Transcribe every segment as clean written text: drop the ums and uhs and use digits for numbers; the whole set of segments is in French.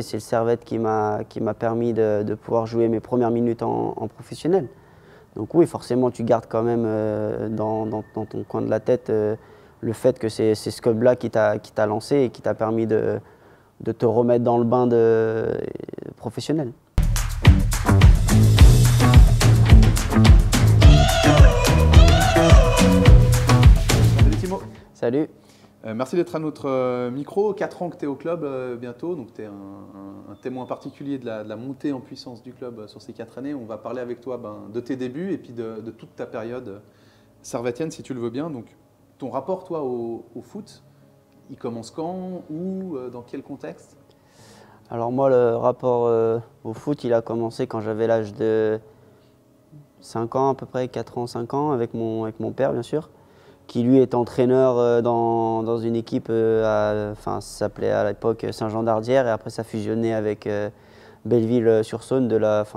C'est le Servette qui m'a permis de pouvoir jouer mes premières minutes en professionnel. Donc oui, forcément, tu gardes quand même dans ton coin de la tête le fait que c'est ce club-là qui t'a lancé et qui t'a permis de te remettre dans le bain professionnel. Salut Timo. Salut. Merci d'être à notre micro. 4 ans que tu es au club bientôt, donc tu es un témoin particulier de la montée en puissance du club sur ces 4 années. On va parler avec toi de tes débuts et puis de toute ta période servettienne, si tu le veux bien. Donc, ton rapport, toi, au foot, il commence quand, où, dans quel contexte? Alors moi, le rapport au foot, il a commencé quand j'avais l'âge de 5 ans à peu près, 4 ans, 5 ans, avec mon père, bien sûr, qui lui est entraîneur dans une équipe, ça s'appelait à l'époque Saint-Jean-d'Ardière, et après ça fusionnait avec Belleville-sur-Saône,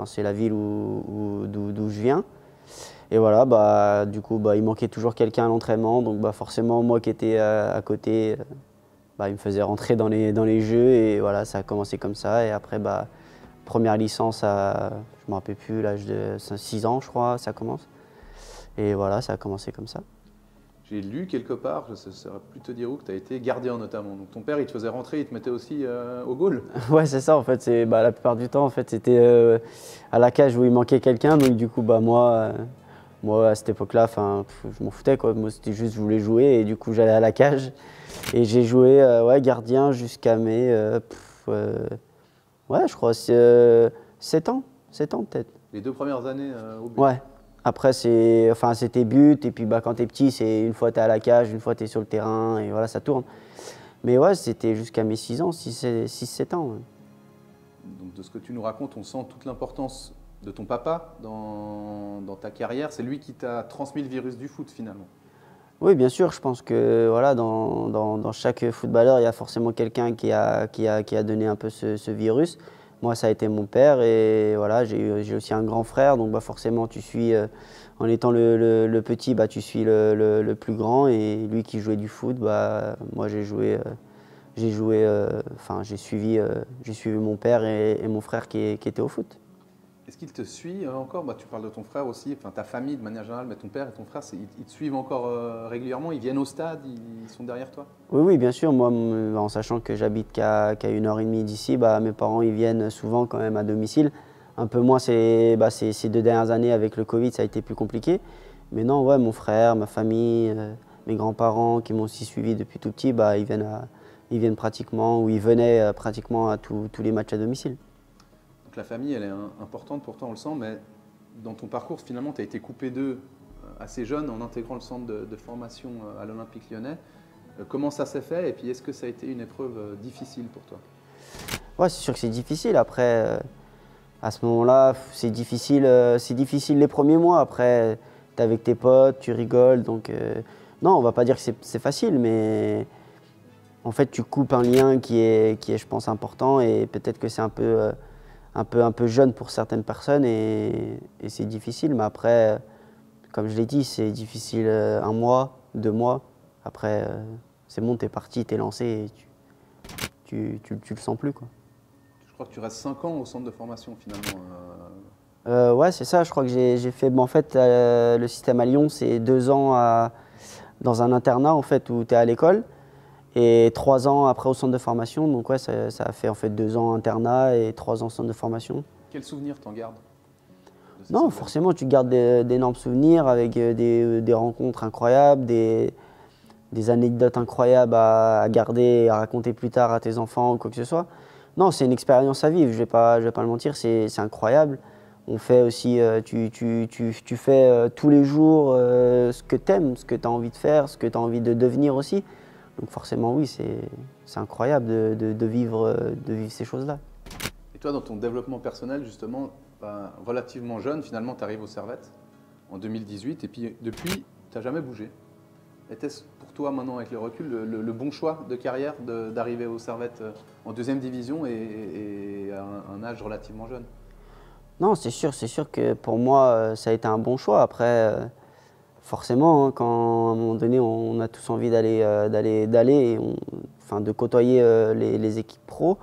c'est la ville d'où je viens. Et voilà, du coup, il manquait toujours quelqu'un à l'entraînement, donc forcément, moi qui étais à côté, il me faisait rentrer dans les jeux, et voilà, ça a commencé comme ça. Et après, première licence à, je ne me rappelle plus, l'âge de 6 ans, je crois, ça commence. Et voilà, ça a commencé comme ça. J'ai lu quelque part, je ne saurais plus te dire où, que tu as été gardien notamment. Donc ton père, il te faisait rentrer, il te mettait aussi au goal. Ouais, c'est ça en fait. La plupart du temps, en fait, c'était à la cage où il manquait quelqu'un. Donc du coup, moi à cette époque-là, je m'en foutais quoi. Moi, c'était juste, je voulais jouer et du coup, j'allais à la cage. Et j'ai joué gardien jusqu'à mes, je crois, 7 ans. 7 ans peut-être. Les 2 premières années au but. Ouais. Après, c'était but, et puis quand t'es petit, c'est une fois t'es à la cage, une fois t'es sur le terrain, et voilà, ça tourne. Mais ouais, c'était jusqu'à mes 6 ans, 6-7 ans. Ouais. Donc de ce que tu nous racontes, on sent toute l'importance de ton papa dans ta carrière. C'est lui qui t'a transmis le virus du foot finalement. Oui, bien sûr, je pense que voilà, dans chaque footballeur, il y a forcément quelqu'un qui a donné un peu ce virus. Moi, ça a été mon père, et voilà, j'ai aussi un grand frère, donc je tu suis, en étant le petit, tu suis le plus grand, et lui qui jouait du foot, moi j'ai suivi mon père et mon frère qui étaient au foot. Est-ce qu'il te suit encore? Tu parles de ton frère aussi, ta famille de manière générale, mais ton père et ton frère, ils te suivent encore régulièrement? Ils viennent au stade? Ils sont derrière toi? Oui, bien sûr. Moi, en sachant que j'habite qu'à 1 heure et demie d'ici, mes parents ils viennent souvent quand même à domicile. Un peu moins ces 2 dernières années avec le Covid, ça a été plus compliqué. Mais non, ouais, mon frère, ma famille, mes grands-parents qui m'ont aussi suivi depuis tout petit, ils viennent pratiquement, ou ils venaient pratiquement à tous les matchs à domicile. Donc la famille, elle est importante pour toi, on le sent, mais dans ton parcours, finalement, tu as été coupé d'eux assez jeune en intégrant le centre de formation à l'Olympique Lyonnais. Comment ça s'est fait, et puis est-ce que ça a été une épreuve difficile pour toi? Ouais, c'est sûr que c'est difficile. Après, à ce moment-là, c'est difficile les premiers mois. Après, tu es avec tes potes, tu rigoles. Donc, non, on va pas dire que c'est facile, mais en fait, tu coupes un lien qui est, je pense, important. Et peut-être que c'est un peu jeune pour certaines personnes, et c'est difficile. Mais après, comme je l'ai dit, c'est difficile 1 mois, 2 mois. Après, c'est bon, t'es parti, t'es lancé, et tu le sens plus, quoi. Je crois que tu restes 5 ans au centre de formation finalement. Ouais, c'est ça. Je crois que j'ai fait. En fait, le système à Lyon, c'est 2 ans dans un internat en fait, où tu es à l'école, et 3 ans après au centre de formation. Donc, ouais, ça a fait en fait 2 ans internat et 3 ans centre de formation. Quel souvenir t'en gardes? Non, forcément, tu gardes d'énormes souvenirs avec des rencontres incroyables, des anecdotes incroyables à garder et à raconter plus tard à tes enfants ou quoi que ce soit. Non, c'est une expérience à vivre, je vais pas le mentir, c'est incroyable. On fait aussi, tu fais tous les jours ce que tu aimes, ce que tu as envie de faire, ce que tu as envie de devenir aussi. Donc forcément, oui, c'est incroyable de vivre ces choses-là. Et toi, dans ton développement personnel, justement, relativement jeune, finalement, tu arrives au Servette en 2018, et puis depuis, tu n'as jamais bougé. Était-ce pour toi, maintenant, avec le recul, le bon choix de carrière d'arriver au Servette en 2e division et à un âge relativement jeune? Non, c'est sûr que pour moi, ça a été un bon choix. Après, forcément, quand à un moment donné, on a tous envie de côtoyer les équipes pro,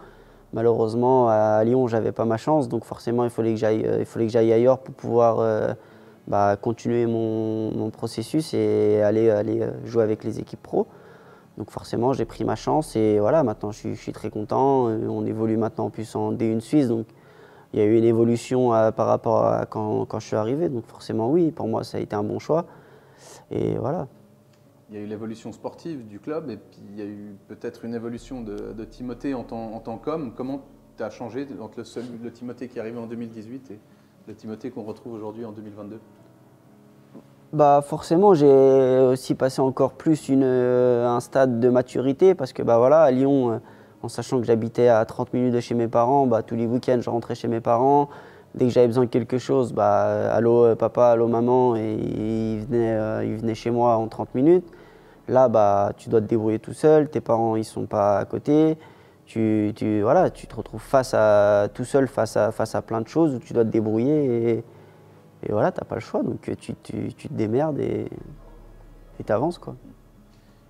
Malheureusement, à Lyon, j'avais pas ma chance, donc forcément, il fallait que j'aille ailleurs pour pouvoir continuer mon processus et aller jouer avec les équipes pro. Donc forcément, j'ai pris ma chance et voilà, maintenant je suis très content. On évolue maintenant en plus en D1 Suisse, donc il y a eu une évolution par rapport à quand je suis arrivé. Donc forcément, oui, pour moi, ça a été un bon choix. Et voilà. Il y a eu l'évolution sportive du club et puis il y a eu peut-être une évolution de Timothée en tant qu'homme. Comment tu as changé entre le Timothée qui est arrivé en 2018 et le Timothée qu'on retrouve aujourd'hui en 2022? Forcément, j'ai aussi passé encore plus un stade de maturité parce que à Lyon, en sachant que j'habitais à 30 minutes de chez mes parents, tous les week-ends, je rentrais chez mes parents. Dès que j'avais besoin de quelque chose, allô papa, allô maman, et ils venaient chez moi en 30 minutes. Là, tu dois te débrouiller tout seul, tes parents ils sont pas à côté. Tu te retrouves tout seul face à plein de choses où tu dois te débrouiller. Et voilà, tu n'as pas le choix, donc tu te démerdes et tu avances, quoi.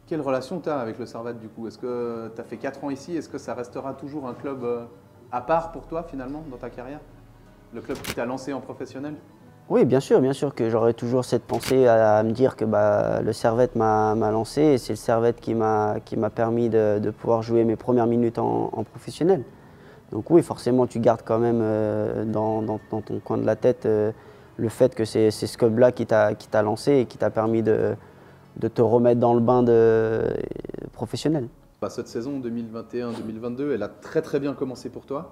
Quelle relation tu as avec le Servette du coup? Est-ce que tu as fait 4 ans ici? Est-ce que ça restera toujours un club à part pour toi finalement dans ta carrière? Le club qui t'a lancé en professionnel? Oui, bien sûr que j'aurais toujours cette pensée à me dire que le Servette m'a lancé et c'est le Servette qui m'a permis de pouvoir jouer mes premières minutes en professionnel. Donc oui, forcément, tu gardes quand même dans ton coin de la tête le fait que c'est ce club-là qui t'a lancé et qui t'a permis de te remettre dans le bain professionnel. Cette saison 2021-2022, elle a très bien commencé pour toi.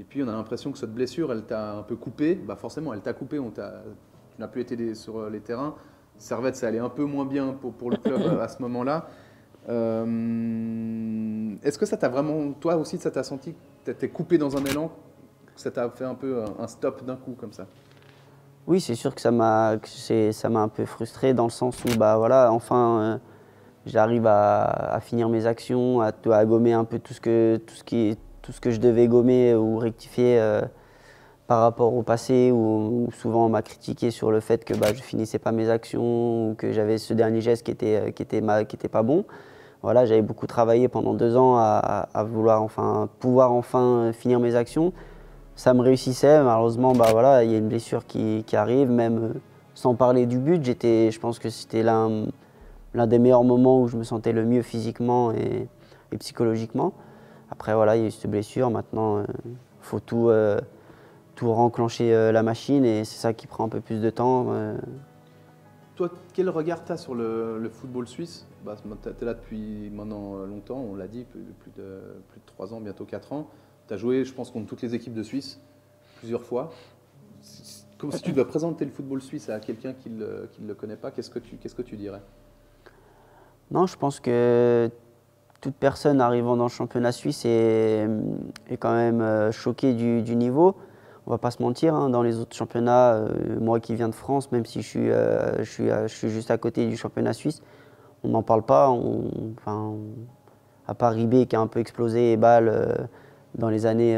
Et puis on a l'impression que cette blessure, elle t'a un peu coupé. Forcément, elle t'a coupé, tu n'as plus été sur les terrains. Servette, ça allait un peu moins bien pour le club à ce moment-là. Est-ce que ça t'a vraiment, toi aussi, ça t'a senti que tu étais coupé dans un élan, que ça t'a fait un peu un stop d'un coup comme ça? Oui, c'est sûr que ça m'a un peu frustré dans le sens où enfin j'arrive à finir mes actions, à gommer un peu tout ce que je devais gommer ou rectifier par rapport au passé où souvent on m'a critiqué sur le fait que je finissais pas mes actions ou que j'avais ce dernier geste qui était pas bon. Voilà, j'avais beaucoup travaillé pendant 2 ans à vouloir pouvoir finir mes actions. Ça me réussissait, malheureusement, il y a une blessure qui arrive, même sans parler du but. Je pense que c'était l'un des meilleurs moments où je me sentais le mieux physiquement et psychologiquement. Après, voilà, il y a eu cette blessure. Maintenant, il faut tout renclencher la machine et c'est ça qui prend un peu plus de temps. Toi, quel regard tu as sur le football suisse? Tu es là depuis maintenant longtemps, on l'a dit, plus de 3 ans, bientôt 4 ans. Tu as joué, je pense, contre toutes les équipes de Suisse, plusieurs fois. Comme si tu dois présenter le football suisse à quelqu'un qui ne le connaît pas, qu'est-ce que tu dirais? Non, je pense que toute personne arrivant dans le championnat suisse est quand même choquée du niveau. On va pas se mentir, hein, dans les autres championnats, moi qui viens de France, même si je suis juste à côté du championnat suisse, on n'en parle pas. À part Ribé qui a un peu explosé et Bâle dans les années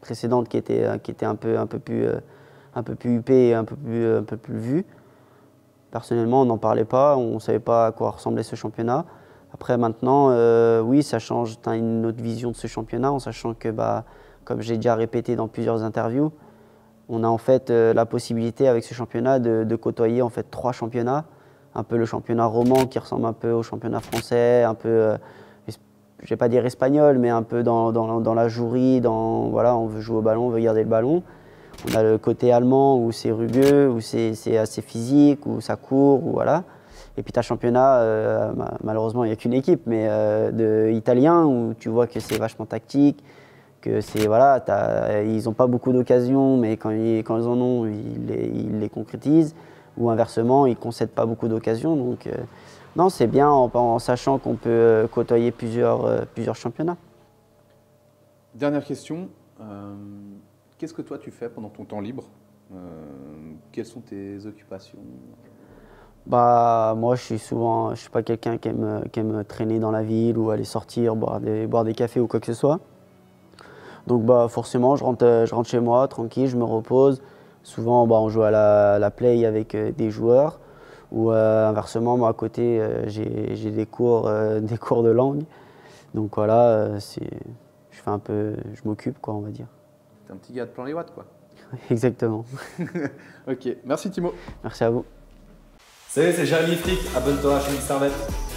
précédentes qui était un peu plus huppé et un peu plus vu. Personnellement, on n'en parlait pas, on ne savait pas à quoi ressemblait ce championnat. Après maintenant, oui, ça change, tu as une autre vision de ce championnat en sachant que, comme j'ai déjà répété dans plusieurs interviews, on a en fait la possibilité avec ce championnat de côtoyer en fait 3 championnats. Un peu le championnat roman qui ressemble un peu au championnat français, un peu, je ne vais pas dire espagnol, mais un peu dans la jouerie, voilà, on veut jouer au ballon, on veut garder le ballon. On a le côté allemand où c'est rugueux, où c'est assez physique, où ça court, où voilà. Et puis tu as championnat, malheureusement il n'y a qu'une équipe, mais italien où tu vois que c'est vachement tactique, que c'est voilà, ils n'ont pas beaucoup d'occasions, mais quand ils en ont, ils les concrétisent. Ou inversement, ils ne concèdent pas beaucoup d'occasions. Donc non, c'est bien en sachant qu'on peut côtoyer plusieurs championnats. Dernière question. Qu'est-ce que toi tu fais pendant ton temps libre? Quelles sont tes occupations? Moi, je suis pas quelqu'un qui aime traîner dans la ville ou aller sortir, boire des cafés ou quoi que ce soit. Donc forcément, je rentre chez moi, tranquille, je me repose. Souvent, on joue à la play avec des joueurs. Ou inversement, moi à côté, j'ai des cours de langue. Donc voilà, fais un peu, je m'occupe quoi, on va dire. T'es un petit gars de plan les watts quoi. Exactement. Ok, merci Timo. Merci à vous. Salut, c'est Jérémy Flick, abonne-toi à la chaîne Servette.